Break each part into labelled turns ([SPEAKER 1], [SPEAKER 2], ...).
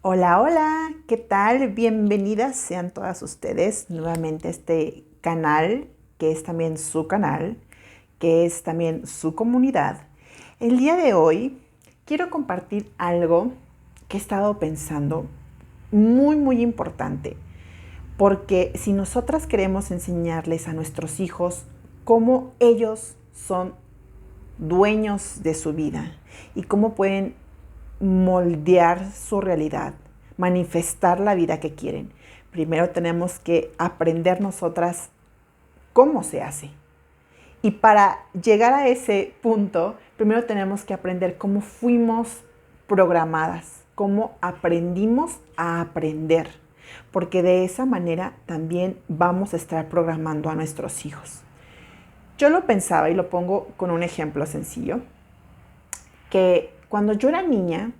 [SPEAKER 1] Hola, hola, ¿qué tal? Bienvenidas sean todas ustedes nuevamente a este canal, que es también su canal, que es también su comunidad. El día de hoy quiero compartir algo que he estado pensando muy importante, porque si nosotras queremos enseñarles a nuestros hijos cómo ellos son dueños de su vida y cómo pueden moldear su realidad, manifestar la vida que quieren. Primero tenemos que aprender nosotras cómo se hace. Y para llegar a ese punto, primero tenemos que aprender cómo fuimos programadas, cómo aprendimos a aprender, porque de esa manera también vamos a estar programando a nuestros hijos. Yo lo pensaba y lo pongo con un ejemplo sencillo, que cuando yo era niña,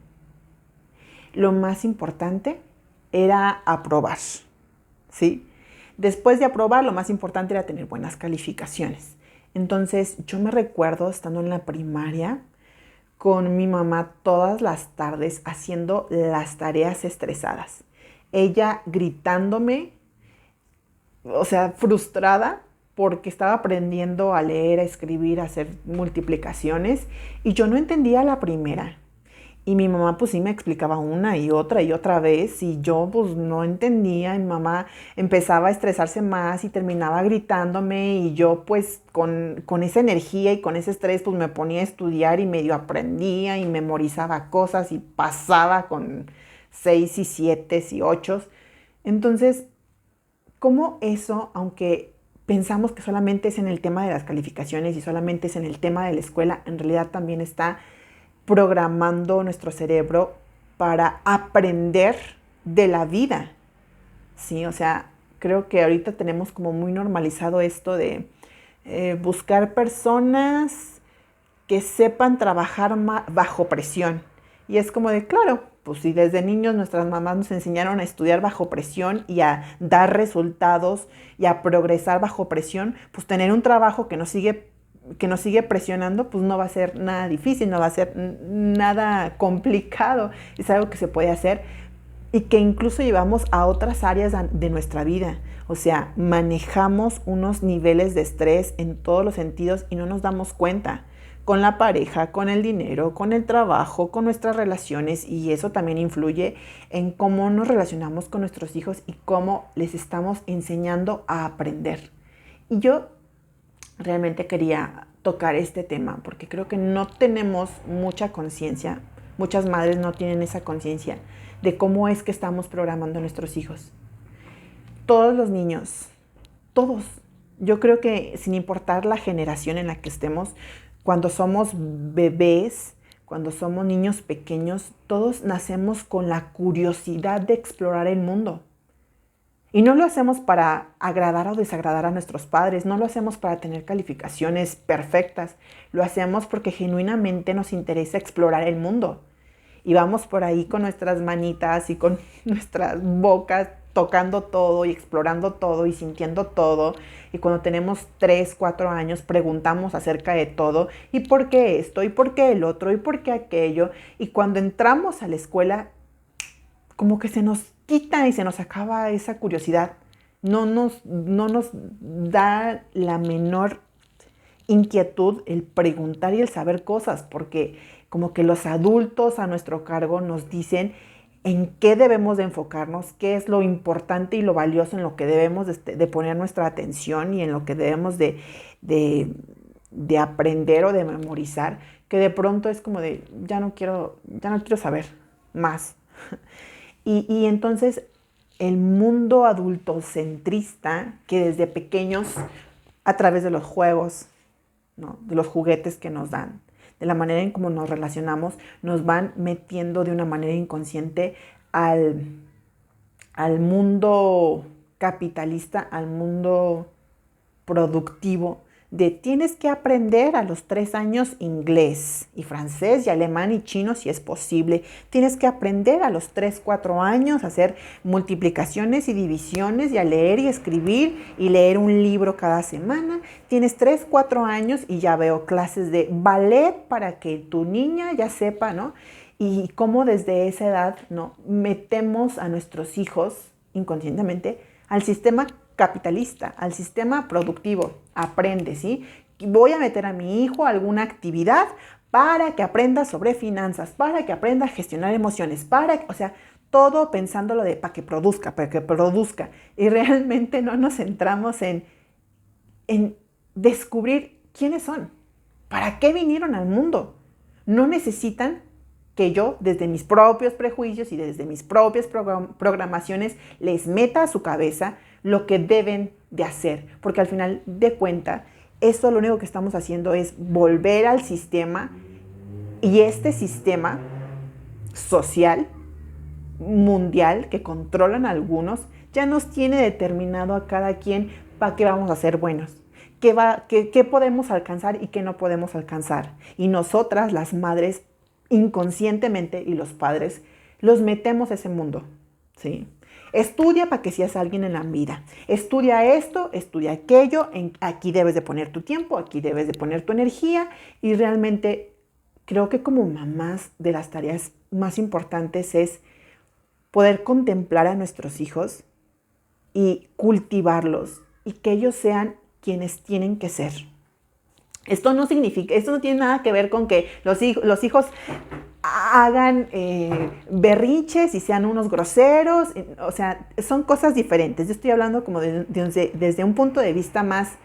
[SPEAKER 1] lo más importante era aprobar, ¿sí? Después de aprobar, lo más importante era tener buenas calificaciones. Entonces, yo me recuerdo estando en la primaria con mi mamá todas las tardes haciendo las tareas estresadas. Ella gritándome, o sea, frustrada porque estaba aprendiendo a leer, a escribir, a hacer multiplicaciones y yo no entendía la primera. Y mi mamá pues sí me explicaba una y otra vez y yo pues no entendía. Mi mamá empezaba a estresarse más y terminaba gritándome y yo pues con esa energía y con ese estrés pues me ponía a estudiar y medio aprendía y memorizaba cosas y pasaba con 6 y 7 y 8. Entonces, ¿cómo eso, aunque pensamos que solamente es en el tema de las calificaciones y solamente es en el tema de la escuela, en realidad también está programando nuestro cerebro para aprender de la vida? Sí, o sea, creo que ahorita tenemos como muy normalizado esto de buscar personas que sepan trabajar bajo presión. Y es como de, claro, pues si desde niños nuestras mamás nos enseñaron a estudiar bajo presión y a dar resultados y a progresar bajo presión, pues tener un trabajo que nos sigue presionando, pues no va a ser nada difícil, no va a ser nada complicado. Es algo que se puede hacer y que incluso llevamos a otras áreas de nuestra vida. O sea, manejamos unos niveles de estrés en todos los sentidos y no nos damos cuenta. Con la pareja, con el dinero, con el trabajo, con nuestras relaciones, y eso también influye en cómo nos relacionamos con nuestros hijos y cómo les estamos enseñando a aprender. Y yo realmente quería tocar este tema porque creo que no tenemos mucha conciencia, muchas madres no tienen esa conciencia de cómo es que estamos programando a nuestros hijos. Todos los niños, todos, yo creo que sin importar la generación en la que estemos, cuando somos bebés, cuando somos niños pequeños, todos nacemos con la curiosidad de explorar el mundo. Y no lo hacemos para agradar o desagradar a nuestros padres, no lo hacemos para tener calificaciones perfectas, lo hacemos porque genuinamente nos interesa explorar el mundo. Y vamos por ahí con nuestras manitas y con nuestras bocas tocando todo y explorando todo y sintiendo todo. Y cuando tenemos 3, 4 años preguntamos acerca de todo. ¿Y por qué esto? ¿Y por qué el otro? ¿Y por qué aquello? Y cuando entramos a la escuela, como que se nos quita y se nos acaba esa curiosidad. No nos da la menor inquietud el preguntar y el saber cosas, porque como que los adultos a nuestro cargo nos dicen en qué debemos de enfocarnos, qué es lo importante y lo valioso en lo que debemos de poner nuestra atención y en lo que debemos de aprender o de memorizar, que de pronto es como de ya no quiero saber más. Y entonces el mundo adultocentrista que desde pequeños, a través de los juegos, ¿no?, de los juguetes que nos dan, de la manera en cómo nos relacionamos, nos van metiendo de una manera inconsciente al mundo capitalista, al mundo productivo, de tienes que aprender a los 3 años inglés y francés y alemán y chino si es posible. Tienes que aprender a los 3, 4 años a hacer multiplicaciones y divisiones y a leer y escribir y leer un libro cada semana. Tienes 3, 4 años y ya veo clases de ballet para que tu niña ya sepa, ¿no? y cómo desde esa edad, ¿no?, metemos a nuestros hijos inconscientemente al sistema capitalista, al sistema productivo. Aprende, ¿sí? Voy a meter a mi hijo a alguna actividad para que aprenda sobre finanzas, para que aprenda a gestionar emociones, o sea, todo pensándolo para que produzca, para que produzca. Y realmente no nos centramos en descubrir quiénes son, para qué vinieron al mundo. No necesitan que yo, desde mis propios prejuicios y desde mis propias programaciones, les meta a su cabeza lo que deben de hacer. Porque al final de cuentas, eso lo único que estamos haciendo es volver al sistema, y este sistema social, mundial, que controlan algunos, ya nos tiene determinado a cada quien para qué vamos a ser buenos. ¿Qué podemos alcanzar y qué no podemos alcanzar? Y nosotras, las madres, inconscientemente, y los padres, los metemos a ese mundo, ¿sí? Estudia para que seas alguien en la vida. Estudia esto, estudia aquello. Aquí debes de poner tu tiempo, aquí debes de poner tu energía. Y realmente creo que como mamás, de las tareas más importantes es poder contemplar a nuestros hijos y cultivarlos y que ellos sean quienes tienen que ser. Esto no tiene nada que ver con que los hijos hagan berrinches y sean unos groseros. O sea, son cosas diferentes. Yo estoy hablando como desde un punto de vista más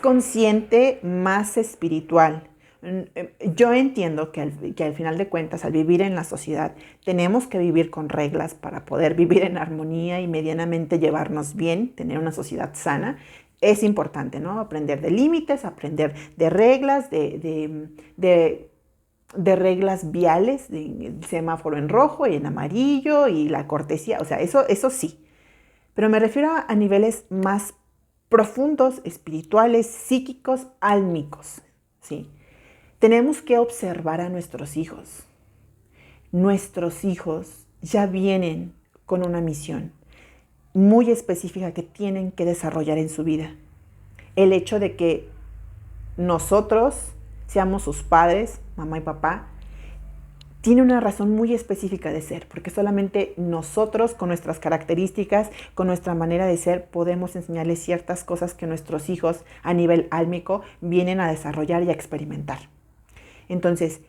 [SPEAKER 1] consciente, más espiritual. Yo entiendo que al final de cuentas, al vivir en la sociedad, tenemos que vivir con reglas para poder vivir en armonía y medianamente llevarnos bien, tener una sociedad sana. Es importante, ¿no? Aprender de límites, aprender de reglas, de reglas viales, el semáforo en rojo y en amarillo y la cortesía. O sea, eso sí. Pero me refiero a niveles más profundos, espirituales, psíquicos, álmicos, ¿sí? Tenemos que observar a nuestros hijos. Nuestros hijos ya vienen con una misión muy específica que tienen que desarrollar en su vida. El hecho de que nosotros seamos sus padres, mamá y papá, tiene una razón muy específica de ser, porque solamente nosotros, con nuestras características, con nuestra manera de ser, podemos enseñarles ciertas cosas que nuestros hijos a nivel álmico vienen a desarrollar y a experimentar. Entonces,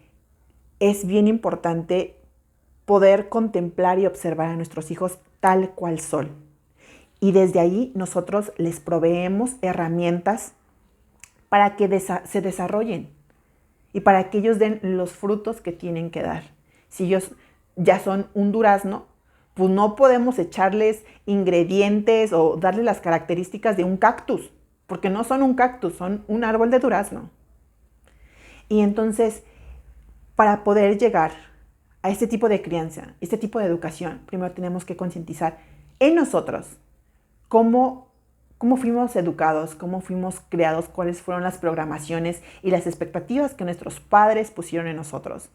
[SPEAKER 1] es bien importante poder contemplar y observar a nuestros hijos tal cual son. Y desde ahí nosotros les proveemos herramientas para que se desarrollen y para que ellos den los frutos que tienen que dar. Si ellos ya son un durazno, pues no podemos echarles ingredientes o darles las características de un cactus, porque no son un cactus, son un árbol de durazno. Y entonces, para poder llegar a este tipo de crianza, este tipo de educación, primero tenemos que concientizar en nosotros cómo fuimos educados, cómo fuimos creados, cuáles fueron las programaciones y las expectativas que nuestros padres pusieron en nosotros.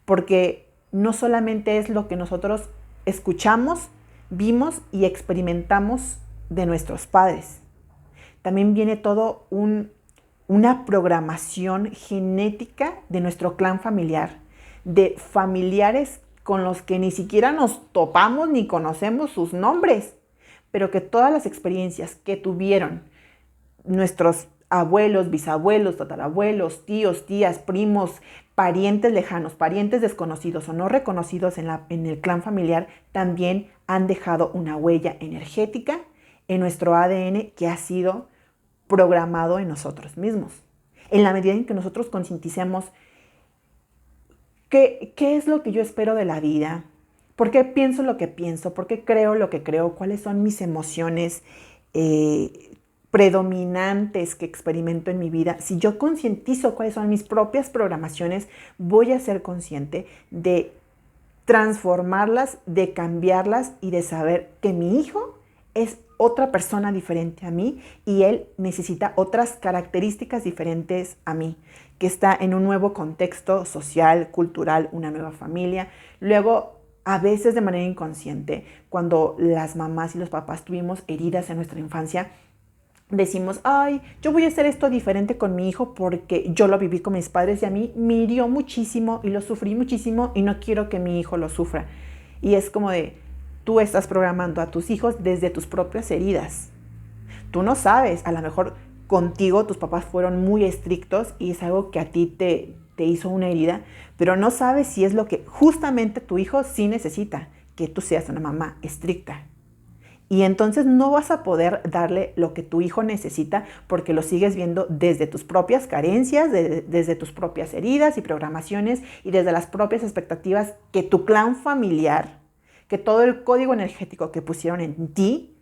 [SPEAKER 1] Porque no solamente es lo que nosotros escuchamos, vimos y experimentamos de nuestros padres. También viene todo una programación genética de nuestro clan familiar, de familiares con los que ni siquiera nos topamos ni conocemos sus nombres, pero que todas las experiencias que tuvieron nuestros abuelos, bisabuelos, tatarabuelos, tíos, tías, primos, parientes lejanos, parientes desconocidos o no reconocidos en el clan familiar, también han dejado una huella energética en nuestro ADN que ha sido programado en nosotros mismos. En la medida en que nosotros concienticemos qué es lo que yo espero de la vida, por qué pienso lo que pienso, por qué creo lo que creo, cuáles son mis emociones predominantes que experimento en mi vida. Si yo concientizo cuáles son mis propias programaciones, voy a ser consciente de transformarlas, de cambiarlas y de saber que mi hijo es otra persona diferente a mí y él necesita otras características diferentes a mí, que está en un nuevo contexto social, cultural, una nueva familia. Luego, a veces de manera inconsciente, cuando las mamás y los papás tuvimos heridas en nuestra infancia, decimos, ay, yo voy a hacer esto diferente con mi hijo porque yo lo viví con mis padres y a mí me hirió muchísimo y lo sufrí muchísimo y no quiero que mi hijo lo sufra. Y es como de, tú estás programando a tus hijos desde tus propias heridas. Tú no sabes, a lo mejor contigo tus papás fueron muy estrictos y es algo que a ti te hizo una herida, pero no sabes si es lo que justamente tu hijo sí necesita, que tú seas una mamá estricta. Y entonces no vas a poder darle lo que tu hijo necesita porque lo sigues viendo desde tus propias carencias, desde tus propias heridas y programaciones y desde las propias expectativas que tu clan familiar, que todo el código energético que pusieron en ti,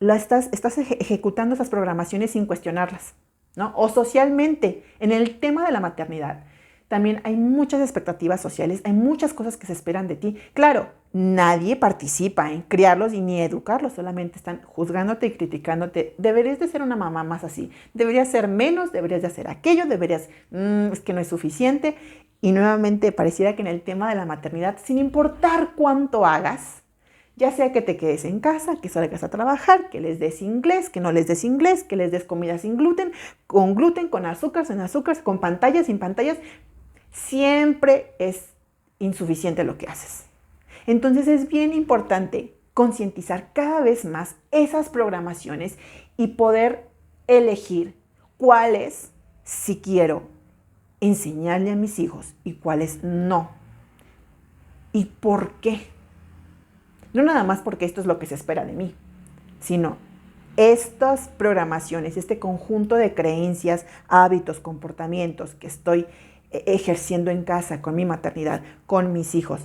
[SPEAKER 1] estás ejecutando esas programaciones sin cuestionarlas, ¿no? O socialmente, en el tema de la maternidad. También hay muchas expectativas sociales, hay muchas cosas que se esperan de ti. Claro, nadie participa en criarlos y ni educarlos, solamente están juzgándote y criticándote. Deberías de ser una mamá más así, deberías ser menos, deberías de hacer aquello, es que no es suficiente. Y nuevamente pareciera que en el tema de la maternidad, sin importar cuánto hagas, ya sea que te quedes en casa, que salgas a trabajar, que les des inglés, que no les des inglés, que les des comida sin gluten, con azúcar, sin azúcar, con pantallas, sin pantallas, siempre es insuficiente lo que haces. Entonces es bien importante concientizar cada vez más esas programaciones y poder elegir cuáles sí quiero enseñarle a mis hijos y cuáles no. ¿Y por qué? No nada más porque esto es lo que se espera de mí, sino estas programaciones, este conjunto de creencias, hábitos, comportamientos que estoy ejerciendo en casa, con mi maternidad, con mis hijos,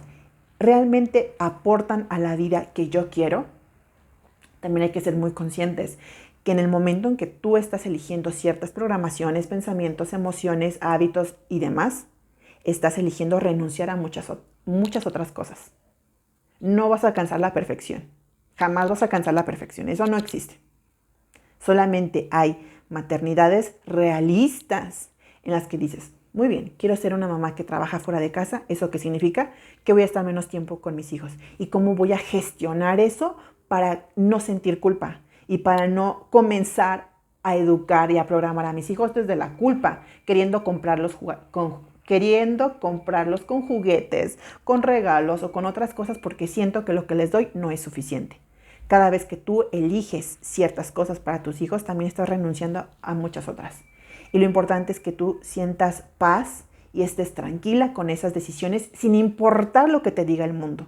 [SPEAKER 1] ¿realmente aportan a la vida que yo quiero? También hay que ser muy conscientes que en el momento en que tú estás eligiendo ciertas programaciones, pensamientos, emociones, hábitos y demás, estás eligiendo renunciar a muchas otras cosas. No vas a alcanzar la perfección. Jamás vas a alcanzar la perfección. Eso no existe. Solamente hay maternidades realistas en las que dices, muy bien, quiero ser una mamá que trabaja fuera de casa. ¿Eso qué significa? Que voy a estar menos tiempo con mis hijos. ¿Y cómo voy a gestionar eso para no sentir culpa y para no comenzar a educar y a programar a mis hijos desde la culpa, queriendo comprarlos con juguetes, con regalos o con otras cosas porque siento que lo que les doy no es suficiente? Cada vez que tú eliges ciertas cosas para tus hijos, también estás renunciando a muchas otras. Y lo importante es que tú sientas paz y estés tranquila con esas decisiones sin importar lo que te diga el mundo.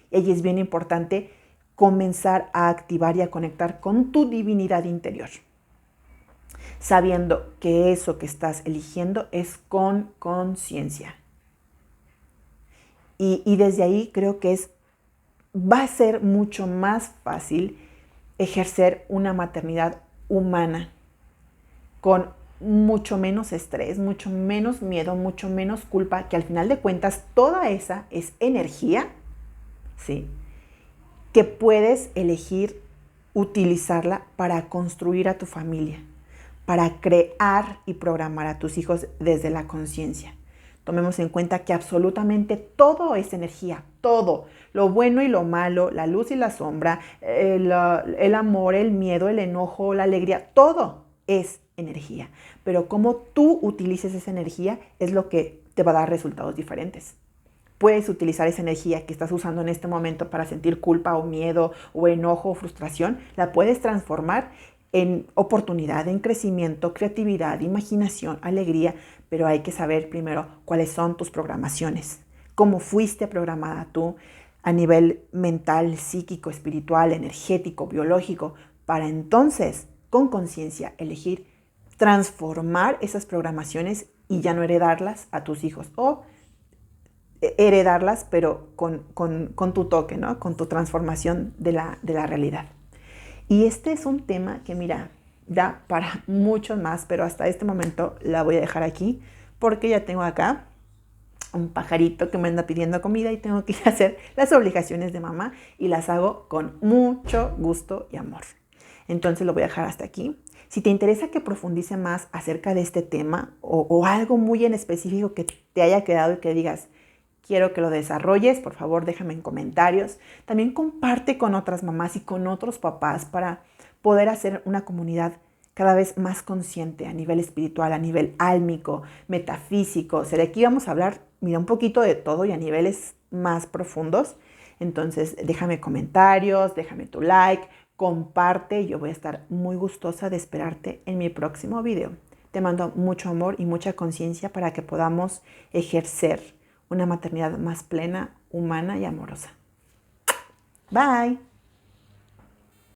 [SPEAKER 1] Y ahí es bien importante comenzar a activar y a conectar con tu divinidad interior, sabiendo que eso que estás eligiendo es con conciencia. Y desde ahí creo que va a ser mucho más fácil ejercer una maternidad humana con mucho menos estrés, mucho menos miedo, mucho menos culpa, que al final de cuentas toda esa es energía, ¿sí? Que puedes elegir utilizarla para construir a tu familia, para crear y programar a tus hijos desde la conciencia. Tomemos en cuenta que absolutamente todo es energía, todo, lo bueno y lo malo, la luz y la sombra, el amor, el miedo, el enojo, la alegría, todo es energía. Pero cómo tú utilices esa energía es lo que te va a dar resultados diferentes. Puedes utilizar esa energía que estás usando en este momento para sentir culpa o miedo o enojo o frustración, la puedes transformar en oportunidad, en crecimiento, creatividad, imaginación, alegría, pero hay que saber primero cuáles son tus programaciones, cómo fuiste programada tú a nivel mental, psíquico, espiritual, energético, biológico, para entonces, con conciencia, elegir transformar esas programaciones y ya no heredarlas a tus hijos o heredarlas, pero con tu toque, ¿no? Con tu transformación de la realidad. Y este es un tema que, mira, da para muchos más, pero hasta este momento la voy a dejar aquí porque ya tengo acá un pajarito que me anda pidiendo comida y tengo que ir a hacer las obligaciones de mamá y las hago con mucho gusto y amor. Entonces lo voy a dejar hasta aquí. Si te interesa que profundice más acerca de este tema o algo muy en específico que te haya quedado y que digas, quiero que lo desarrolles, por favor déjame en comentarios. También comparte con otras mamás y con otros papás para poder hacer una comunidad cada vez más consciente a nivel espiritual, a nivel álmico, metafísico. O sea, de aquí vamos a hablar, mira, un poquito de todo y a niveles más profundos. Entonces, déjame comentarios, déjame tu like, comparte. Yo voy a estar muy gustosa de esperarte en mi próximo video. Te mando mucho amor y mucha conciencia para que podamos ejercer una maternidad más plena, humana y amorosa. Bye.